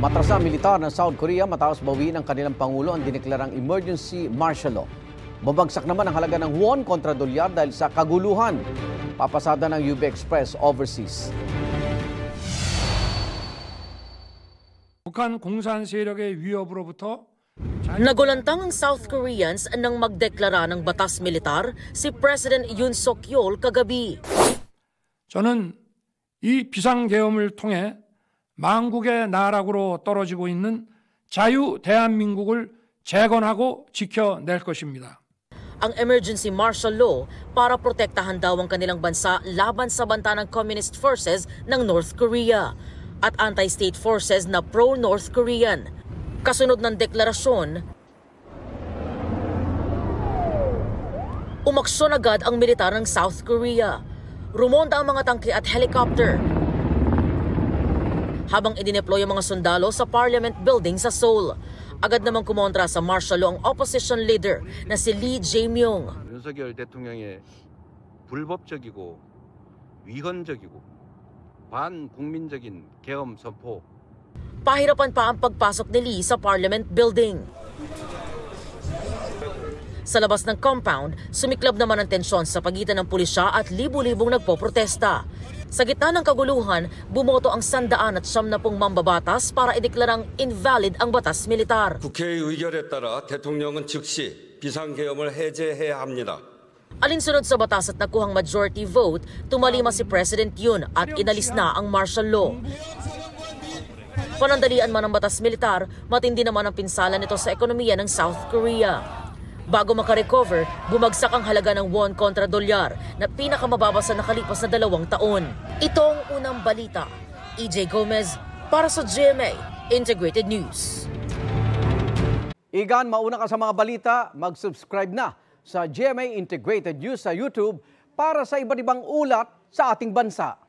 Umatras na ang militar ng South Korea matapos bawiin ng kanilang Pangulo ang dineklarang emergency martial law. Babagsak naman ang halaga ng won kontra dolyar dahil sa kaguluhan. Papasada ng UB Express overseas. 북한 공산 세력의 위협으로부터 Nagulantang ang South Koreans nang magdeklara ng batas militar si President Yoon Suk-yeol kagabi. 저는 이 비상계엄을 통해 망국의 나락으로 떨어지고 있는 자유 대한민국을 재건하고 지켜낼 것입니다. Ang emergency martial law para protektahan daw ang kanilang bansa laban sa banta ng communist forces ng North Korea at anti-state forces na pro-North Korean. Kasunod ng deklarasyon, umaksyon agad ang militar ng South Korea. Rumonda ang mga tangke at helicopter habang idineploy ang mga sundalo sa Parliament Building sa Seoul. Agad namang kumontra sa martial law ang opposition leader na si Lee Jae-myung. 윤석열 대통령의 불법적이고 위헌적이고 반국민적인 계엄 선포. Pahirapan pa ang pagpasok ni Lee sa Parliament Building. Sa labas ng compound, sumiklab naman ang tensyon sa pagitan ng pulisya at libu-libong nagpoprotesta. Sa gitna ng kaguluhan, bumoto ang 190 mambabatas para ideklarang invalid ang batas militar. 국회의 의결에 따라 대통령은 즉시 비상계엄을 해제해야 합니다. Alinsunod sa batas at nakuhang majority vote, tumalima si President Yoon at inalis na ang martial law. Panandalian man ang batas militar, matindi naman ang pinsala nito sa ekonomiya ng South Korea. Bago makarecover, bumagsak ang halaga ng won kontra dolyar na pinakamababa sa nakalipas na 2 taon. Ito ang unang balita. EJ Gomez para sa GMA Integrated News. Igan, mauna ka sa mga balita, mag-subscribe na sa GMA Integrated News sa YouTube para sa iba't ibang ulat sa ating bansa.